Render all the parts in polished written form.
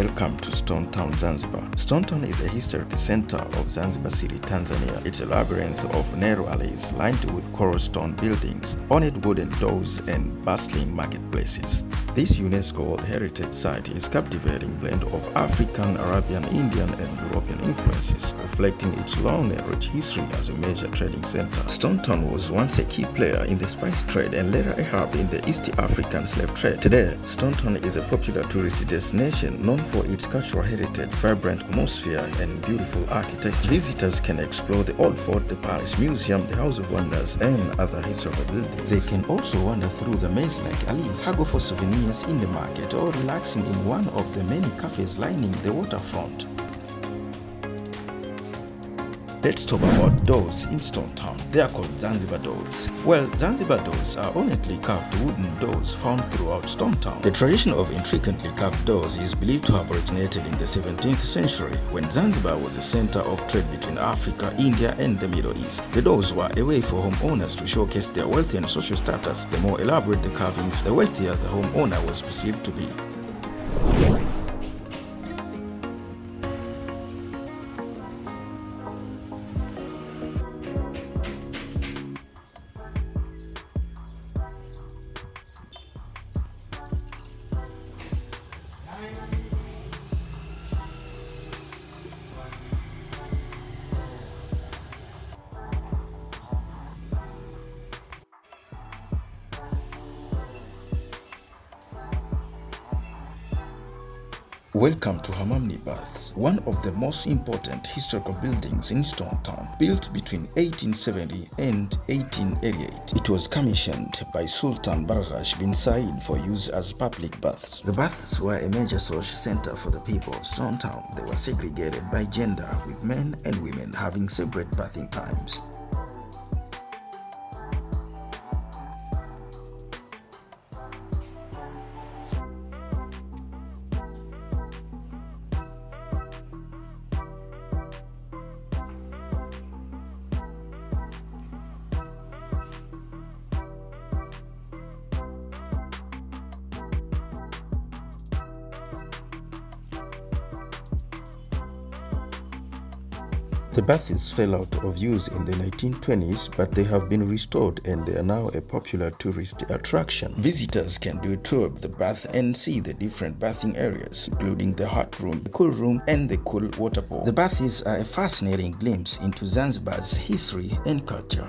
Welcome to Stonetown, Zanzibar. Stonetown is the historic center of Zanzibar City, Tanzania. It's a labyrinth of narrow alleys lined with coral stone buildings, ornate wooden doors, and bustling marketplaces. This UNESCO World Heritage Site is a captivating blend of African, Arabian, Indian, and European influences, reflecting its long and rich history as a major trading center. Stonetown was once a key player in the spice trade and later a hub in the East African slave trade. Today, Stonetown is a popular tourist destination known for its cultural heritage, vibrant atmosphere, and beautiful architecture. Visitors can explore the Old Fort, the Palace Museum, the House of Wonders, and other historical buildings. They can also wander through the maze-like alleys, haggle for souvenirs in the market, or relaxing in one of the many cafes lining the waterfront. Let's talk about doors in Stonetown. They are called Zanzibar doors. Well, Zanzibar doors are ornately carved wooden doors found throughout Stonetown. The tradition of intricately carved doors is believed to have originated in the 17th century when Zanzibar was a center of trade between Africa, India, and the Middle East. The doors were a way for homeowners to showcase their wealth and social status. The more elaborate the carvings, the wealthier the homeowner was perceived to be. Welcome to Hamomni Baths, one of the most important historical buildings in Stonetown. Built between 1870 and 1888, it was commissioned by Sultan Barghash bin Said for use as public baths. The baths were a major social center for the people of Stonetown. They were segregated by gender, with men and women having separate bathing times. The baths fell out of use in the 1920s, but they have been restored and they are now a popular tourist attraction. Visitors can do a tour of the bath and see the different bathing areas, including the hot room, the cool room, and the cool water pool. The baths are a fascinating glimpse into Zanzibar's history and culture.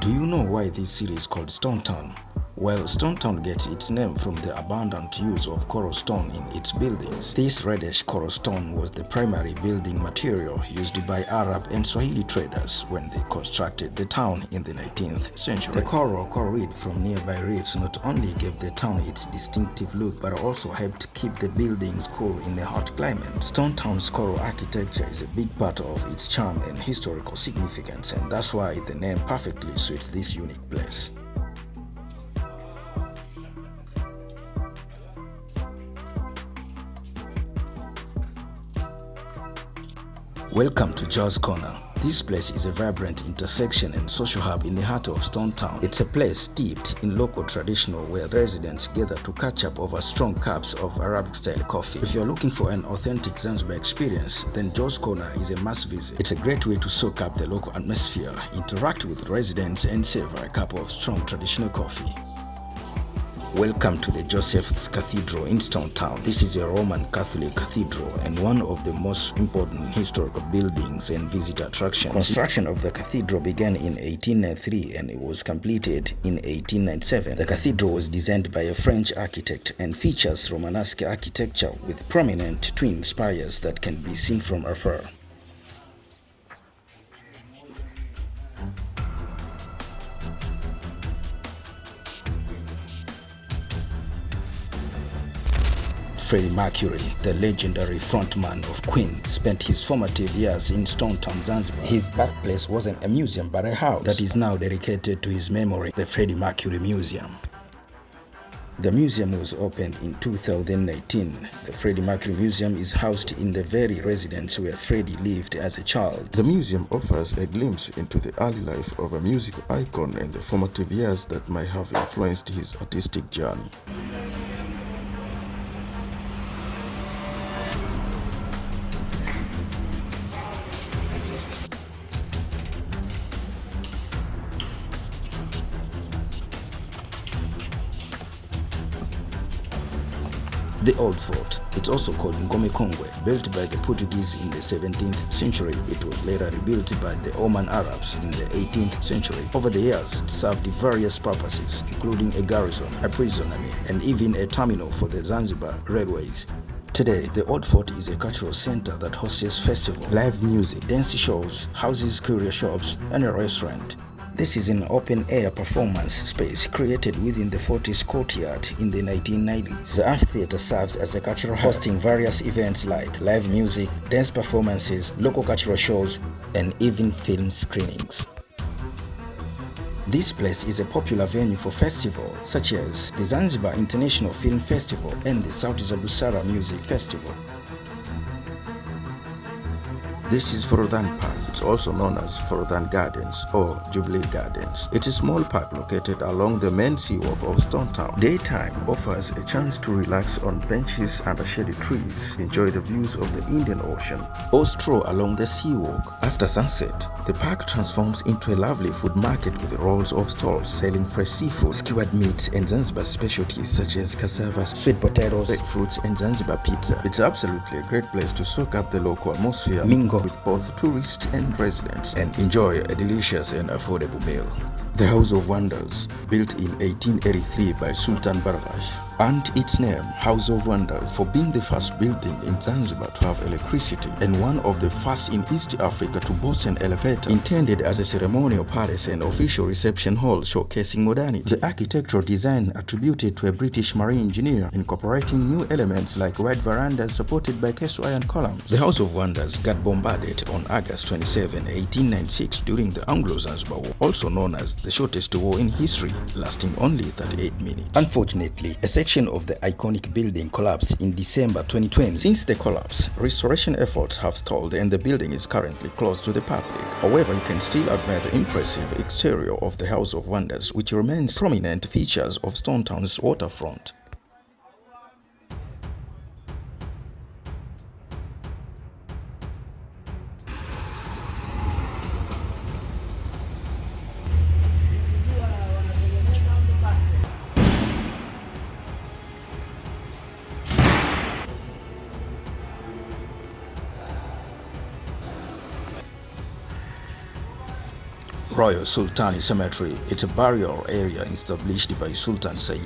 Do you know why this city is called Stonetown? Well, Stonetown gets its name from the abundant use of coral stone in its buildings. This reddish coral stone was the primary building material used by Arab and Swahili traders when they constructed the town in the 19th century. The coral reed from nearby reefs not only gave the town its distinctive look but also helped keep the buildings cool in a hot climate. Stonetown's coral architecture is a big part of its charm and historical significance, and that's why the name perfectly suits this unique place. Welcome to Joe's Corner. This place is a vibrant intersection and social hub in the heart of Stonetown. It's a place steeped in local traditional where residents gather to catch up over strong cups of Arabic-style coffee. If you're looking for an authentic Zanzibar experience, then Joe's Corner is a must visit. It's a great way to soak up the local atmosphere, interact with residents, and savor a cup of strong traditional coffee. Welcome to the Joseph's Cathedral in Stonetown. This is a Roman Catholic cathedral and one of the most important historical buildings and visitor attractions. Construction of the cathedral began in 1893 and it was completed in 1897. The cathedral was designed by a French architect and features Romanesque architecture with prominent twin spires that can be seen from afar. Freddie Mercury, the legendary frontman of Queen, spent his formative years in Stonetown, Zanzibar. His birthplace wasn't a museum but a house that is now dedicated to his memory, the Freddie Mercury Museum. The museum was opened in 2019. The Freddie Mercury Museum is housed in the very residence where Freddy lived as a child. The museum offers a glimpse into the early life of a music icon and the formative years that might have influenced his artistic journey. The Old Fort, it's also called Mji Mkongwe, built by the Portuguese in the 17th century. It was later rebuilt by the Oman Arabs in the 18th century. Over the years, it served various purposes, including a garrison, a prison, and even a terminal for the Zanzibar railways. Today, the Old Fort is a cultural center that hosts festivals, live music, dance shows, houses curio shops, and a restaurant. This is an open-air performance space created within the fort's courtyard in the 1990s. The amphitheater serves as a cultural hub, hosting various events like live music, dance performances, local cultural shows, and even film screenings. This place is a popular venue for festivals such as the Zanzibar International Film Festival and the Sauti za Busara Music Festival. This is Forodhani Park. It's also known as Forodhani Gardens or Jubilee Gardens. It's a small park located along the main seawalk of Stonetown. Daytime offers a chance to relax on benches under shady trees, enjoy the views of the Indian Ocean, or stroll along the seawalk. After sunset, the park transforms into a lovely food market with rows of stalls selling fresh seafood, skewered meats, and Zanzibar specialties such as cassava, sweet potatoes, baked fruits, and Zanzibar pizza. It's absolutely a great place to soak up the local atmosphere, mingle with both tourists and residents, and enjoy a delicious and affordable meal. The House of Wonders, built in 1883 by Sultan Bargash, earned its name House of Wonders for being the first building in Zanzibar to have electricity and one of the first in East Africa to boast an elevator intended as a ceremonial palace and official reception hall showcasing modernity. The architectural design attributed to a British marine engineer, incorporating new elements like wide verandas supported by cast iron columns. The House of Wonders got bombarded on August 27, 1896 during the Anglo-Zanzibar War, also known as the shortest war in history, lasting only 38 minutes. Unfortunately, a section of the iconic building collapsed in December 2020. Since the collapse, restoration efforts have stalled and the building is currently closed to the public. However, you can still admire the impressive exterior of the House of Wonders, which remains prominent features of Stonetown's waterfront. Royal Sultani Cemetery. It's a burial area established by Sultan Said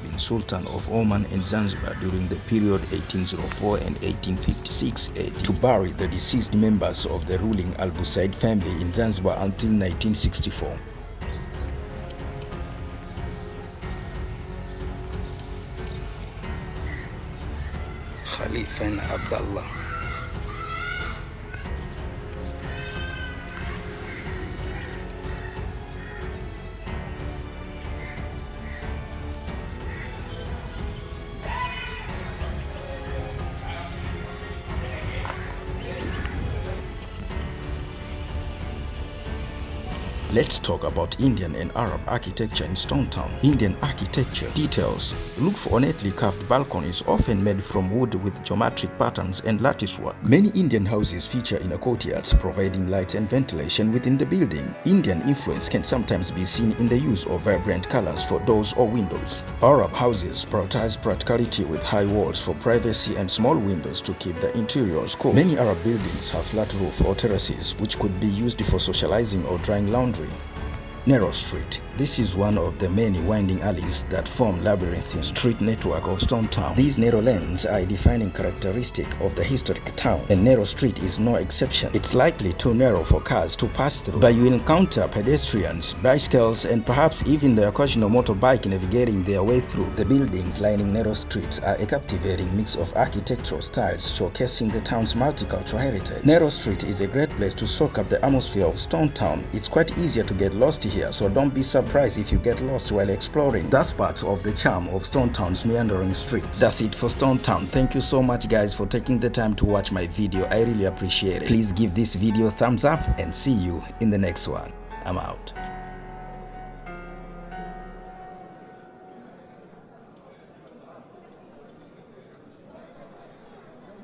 bin Sultan of Oman and Zanzibar during the period 1804 and 1856 AD to bury the deceased members of the ruling Al Busaid family in Zanzibar until 1964. Khalifa and Abdullah. Let's talk about Indian and Arab architecture in Stonetown. Indian architecture details. Look for ornately carved balconies often made from wood with geometric patterns and lattice work. Many Indian houses feature inner courtyards, providing light and ventilation within the building. Indian influence can sometimes be seen in the use of vibrant colors for doors or windows. Arab houses prioritize practicality with high walls for privacy and small windows to keep the interiors cool. Many Arab buildings have flat roof or terraces, which could be used for socializing or drying laundry. Narrow Street. This is one of the many winding alleys that form labyrinthine street network of Stonetown. These narrow lanes are a defining characteristic of the historic town, and Narrow Street is no exception. It's likely too narrow for cars to pass through, but you encounter pedestrians, bicycles, and perhaps even the occasional motorbike navigating their way through. The buildings lining narrow streets are a captivating mix of architectural styles showcasing the town's multicultural heritage. Narrow Street is a great place to soak up the atmosphere of Stonetown. It's quite easier to get lost here, so don't be surprised if you get lost while exploring. That's part of the charm of Stonetown's meandering streets. That's it for Stonetown. Thank you so much guys for taking the time to watch my video. I really appreciate it. Please give this video a thumbs up and see you in the next one. I'm out.